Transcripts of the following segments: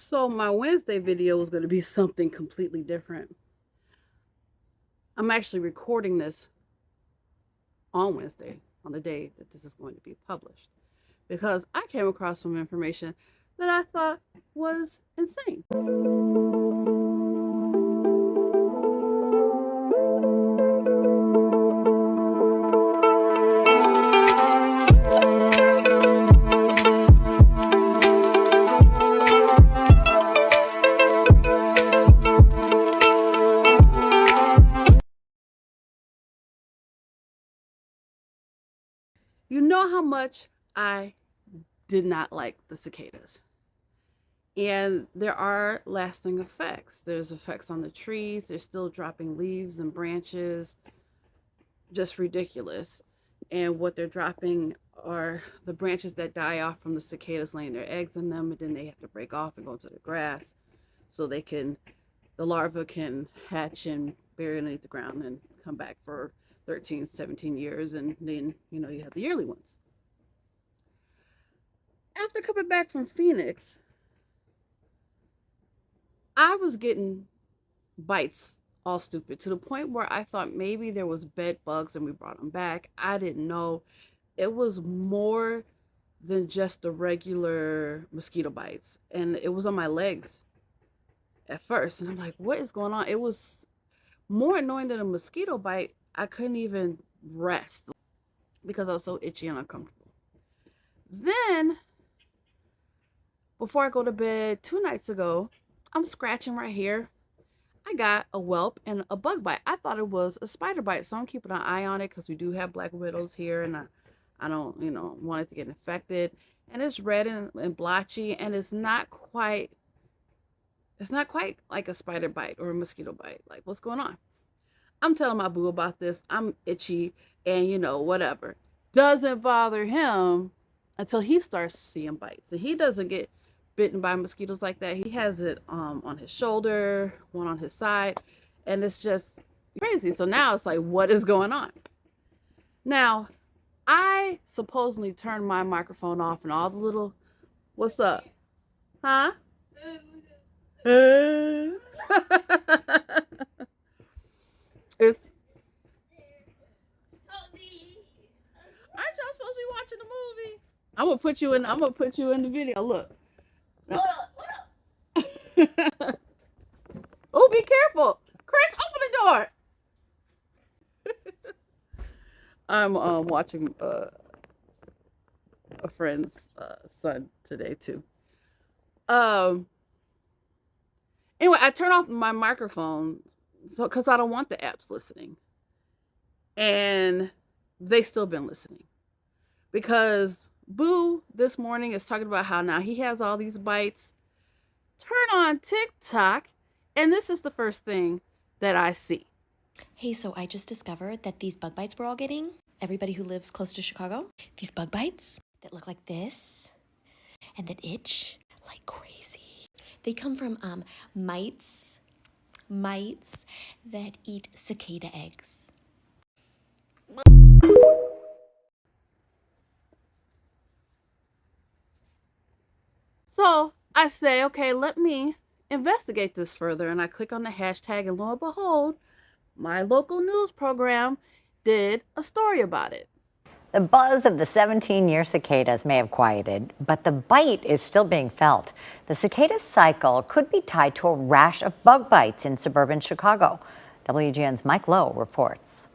So my Wednesday video is going to be something completely different. I'm actually recording this on Wednesday, on the day that this is going to be published, because I came across some information that I thought was insane. You know how much I did not like the cicadas. And there are lasting effects. There's effects on the trees. They're still dropping leaves and branches. Just ridiculous. And what they're dropping are the branches that die off from the cicadas laying their eggs in them, and then they have to break off and go into the grass so the larva can hatch and bury underneath the ground and come back for 13, 17 years, and then you have the yearly ones. After coming back from Phoenix, I was getting bites all stupid, to the point where I thought maybe there was bed bugs and we brought them back. I didn't know. It was more than just the regular mosquito bites, and it was on my legs at first, and I'm like, what is going on? It was more annoying than a mosquito bite. I couldn't even rest because I was so itchy and uncomfortable. Then, before I go to bed 2 nights ago, I'm scratching right here. I got a whelp and a bug bite. I thought it was a spider bite, so I'm keeping an eye on it because we do have black widows here, and I don't, want it to get infected. And it's red and blotchy, and it's not quite like a spider bite or a mosquito bite. Like, what's going on? I'm telling my boo about this. I'm itchy, and whatever. Doesn't bother him until he starts seeing bites. And he doesn't get bitten by mosquitoes like that. He has it on his shoulder, one on his side, and it's just crazy. So now it's like, what is going on? Now, I supposedly turned my microphone off and all the little, what's up? Huh? It's, aren't y'all supposed to be watching the movie? I'm gonna put you in the video. Look. Oh, be careful. Chris, open the door. I'm watching a friend's son today too. Anyway, I turn off my microphone because I don't want the apps listening. And they still been listening. Because Boo this morning is talking about how now he has all these bites. Turn on TikTok, and this is the first thing that I see. Hey, so I just discovered that these bug bites we're all getting, everybody who lives close to Chicago, these bug bites that look like this and that itch like crazy. They come from mites that eat cicada eggs. So I say, okay, let me investigate this further. And I click on the hashtag, and lo and behold, my local news program did a story about it. The buzz of the 17-year cicadas may have quieted, but the bite is still being felt. The cicada cycle could be tied to a rash of bug bites in suburban Chicago. WGN's Mike Lowe reports.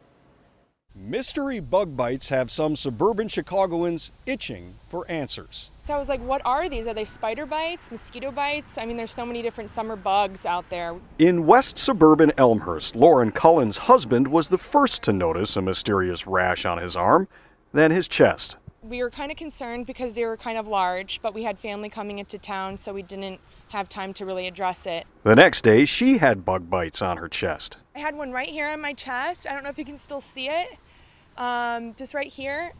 Mystery bug bites have some suburban Chicagoans itching for answers. So I was like, what are these? Are they spider bites, mosquito bites? I mean, there's so many different summer bugs out there. In West suburban Elmhurst, Lauren Cullen's husband was the first to notice a mysterious rash on his arm, then his chest. We were kind of concerned because they were kind of large, but we had family coming into town, so we didn't have time to really address it. The next day, she had bug bites on her chest. I had one right here on my chest. I don't know if you can still see it. Just right here,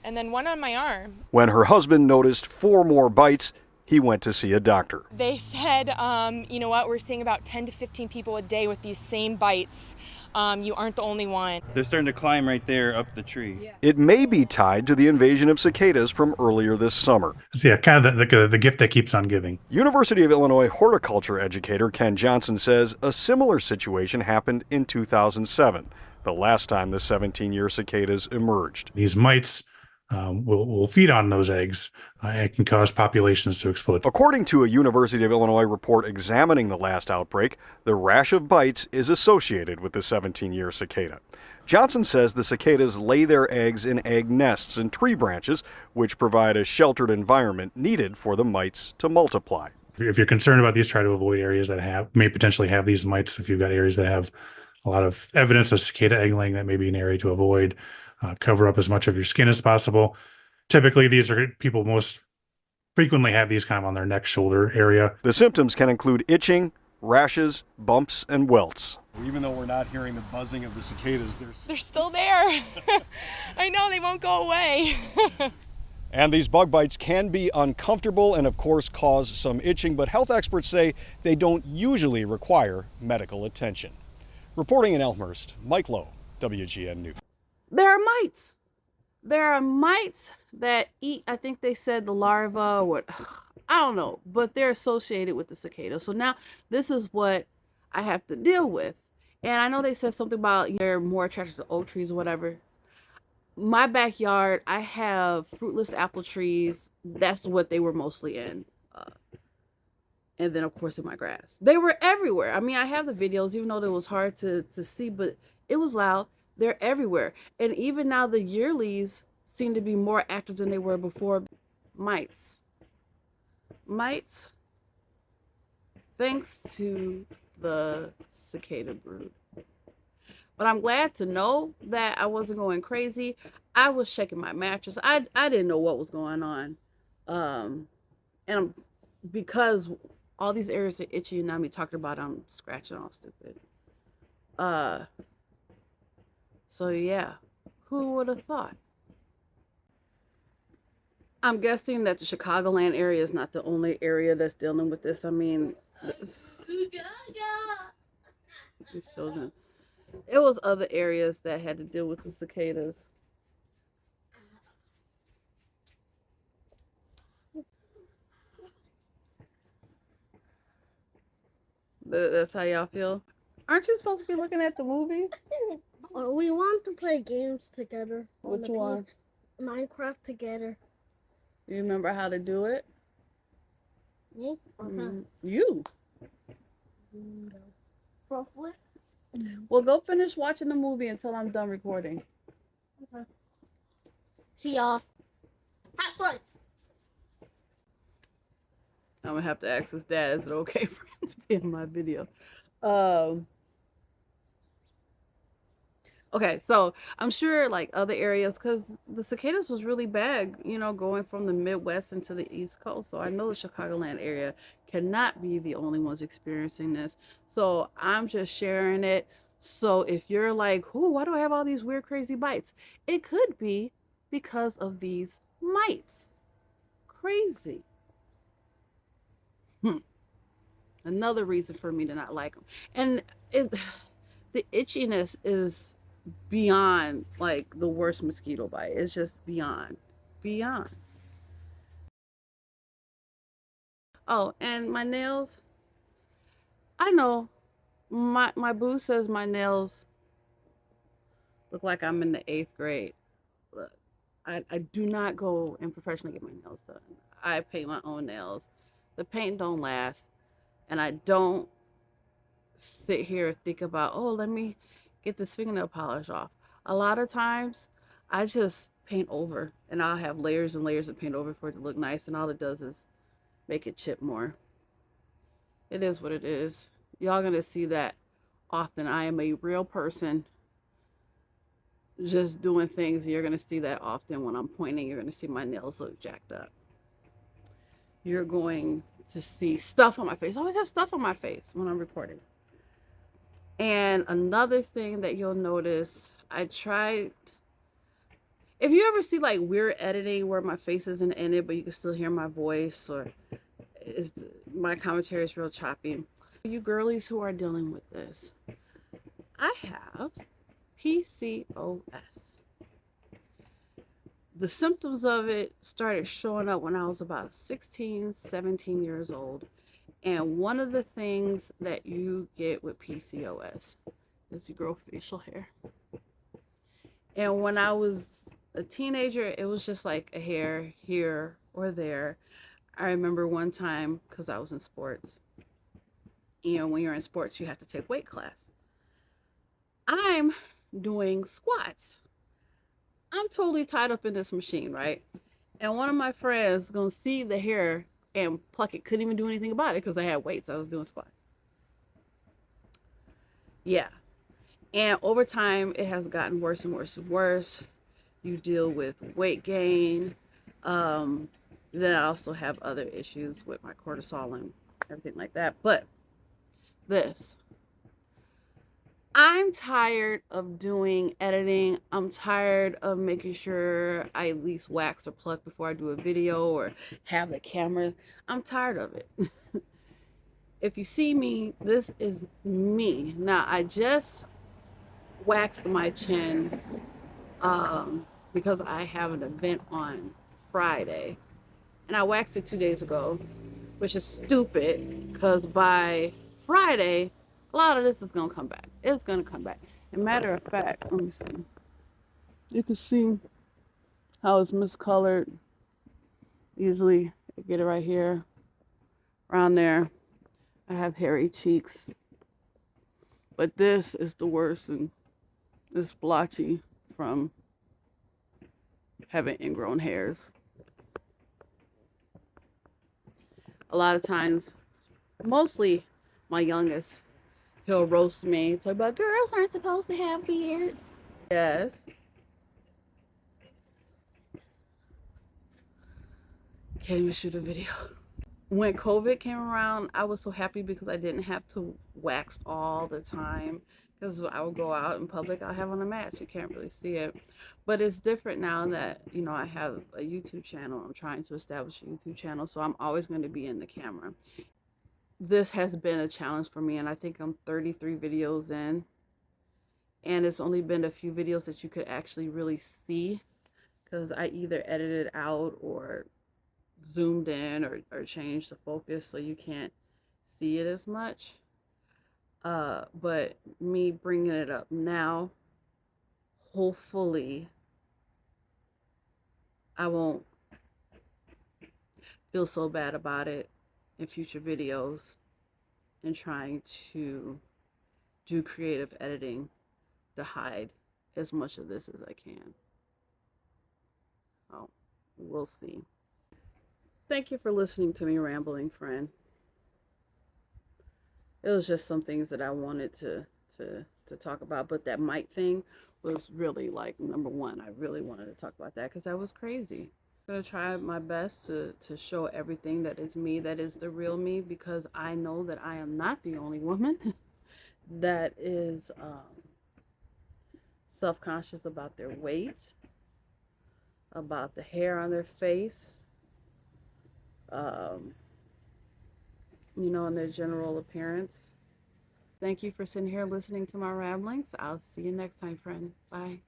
and then one on my arm. When her husband noticed 4 more bites, he went to see a doctor. They said, you know what, we're seeing about 10 to 15 people a day with these same bites. You aren't the only one. They're starting to climb right there up the tree. Yeah. It may be tied to the invasion of cicadas from earlier this summer. So yeah, kind of the gift that keeps on giving. University of Illinois horticulture educator Ken Johnson says a similar situation happened in 2007, the last time the 17-year cicadas emerged. These mites will feed on those eggs and can cause populations to explode. According to a University of Illinois report examining the last outbreak, the rash of bites is associated with the 17-year cicada. Johnson says the cicadas lay their eggs in egg nests in tree branches, which provide a sheltered environment needed for the mites to multiply. If you're concerned about these, try to avoid areas that may potentially have these mites. If you've got areas that have a lot of evidence of cicada egg laying, that may be an area to avoid. Cover up as much of your skin as possible. Typically, these are people most frequently have these kind of on their neck, shoulder area. The symptoms can include itching, rashes, bumps, and welts. Even though we're not hearing the buzzing of the cicadas, they're still there. I know, they won't go away. And these bug bites can be uncomfortable and, of course, cause some itching, but health experts say they don't usually require medical attention. Reporting in Elmhurst, Mike Lowe, WGN News. There are mites. There are mites that eat, I think they said the larva or what, I don't know, but they're associated with the cicada. So now this is what I have to deal with. And I know they said something about you're more attracted to oak trees or whatever. My backyard, I have fruitless apple trees. That's what they were mostly in. And then, of course, in my grass. They were everywhere. I mean, I have the videos, even though it was hard to see, but it was loud. They're everywhere. And even now, the yearlies seem to be more active than they were before. Mites. Mites, thanks to the cicada brood. But I'm glad to know that I wasn't going crazy. I was checking my mattress. I didn't know what was going on. And because all these areas are itchy and not me talking about it, I'm scratching all stupid. So yeah, who would have thought? I'm guessing that the Chicagoland area is not the only area that's dealing with this. I mean, these children. It was other areas that had to deal with the cicadas. That's how y'all feel? Aren't you supposed to be looking at the movie? We want to play games together. Which one? Minecraft together. Do you remember how to do it? Me? You. Probably. Well, go finish watching the movie until I'm done recording. Okay. See y'all. Have fun. I'm gonna have to ask his dad, is it okay for him to be in my video? Okay, so I'm sure like other areas, because the cicadas was really bad, you know, going from the Midwest into the East Coast. So I know the Chicagoland area cannot be the only ones experiencing this. So I'm just sharing it. So if you're like, "Ooh, why do I have all these weird, crazy bites?" It could be because of these mites. Crazy. Another reason for me to not like them. And the itchiness is beyond like the worst mosquito bite. It's just beyond. Oh, and my nails. I know my boo says my nails look like I'm in the 8th grade. Look, I do not go and professionally get my nails done. I paint my own nails. The paint don't last, and I don't sit here and think about, oh, let me get this fingernail polish off. A lot of times I just paint over, and I'll have layers and layers of paint over for it to look nice, and all it does is make it chip more. It is what it is. Y'all gonna see that often. I am a real person just doing things. You're gonna see that often when I'm pointing. You're gonna see my nails look jacked up. You're going to see stuff on my face. I always have stuff on my face when I'm recording. And another thing that you'll notice, I tried, if you ever see like weird editing where my face isn't in it, but you can still hear my voice, or my commentary is real choppy. You girlies who are dealing with this, I have PCOS. The symptoms of it started showing up when I was about 16, 17 years old. And one of the things that you get with PCOS is you grow facial hair. And when I was a teenager, it was just like a hair here or there. I remember one time, because I was in sports, when you're in sports, you have to take weight class. I'm doing squats. I'm totally tied up in this machine, right? And one of my friends gonna see the hair and pluck it. Couldn't even do anything about it because I had weights. I was doing squats. Yeah. And over time, it has gotten worse and worse and worse. You deal with weight gain. Then I also have other issues with my cortisol and everything like that. But this, I'm tired of doing editing. I'm tired of making sure I at least wax or pluck before I do a video or have the camera. I'm tired of it. If you see me, this is me. Now, I just waxed my chin because I have an event on Friday. And I waxed it 2 days ago, which is stupid because by Friday, a lot of this is going to come back. It's going to come back. And matter of fact, let me see. You can see how it's miscolored. Usually, I get it right here, around there. I have hairy cheeks. But this is the worst, and it's blotchy from having ingrown hairs. A lot of times, mostly my youngest, he'll roast me. Talk about girls aren't supposed to have beards. Yes. Can't even shoot a video. When COVID came around, I was so happy because I didn't have to wax all the time. Because I would go out in public, I'll have on a mask. You can't really see it. But it's different now that, I have a YouTube channel. I'm trying to establish a YouTube channel. So I'm always going to be in the camera. This has been a challenge for me. And I think I'm 33 videos in. And it's only been a few videos that you could actually really see. Because I either edited out or zoomed in or changed the focus so you can't see it as much. But me bringing it up now, hopefully I won't feel so bad about it in future videos and trying to do creative editing to hide as much of this as I can. Oh, we'll see. Thank you for listening to me rambling, friend. It was just some things that I wanted to talk about, but that mite thing was really like number one. I really wanted to talk about that because that was crazy. I'm gonna try my best to show everything that is me, that is the real me, because I know that I am not the only woman that is self-conscious about their weight, about the hair on their face, um, and their general appearance. Thank you for sitting here listening to my ramblings. I'll see you next time, friend. Bye.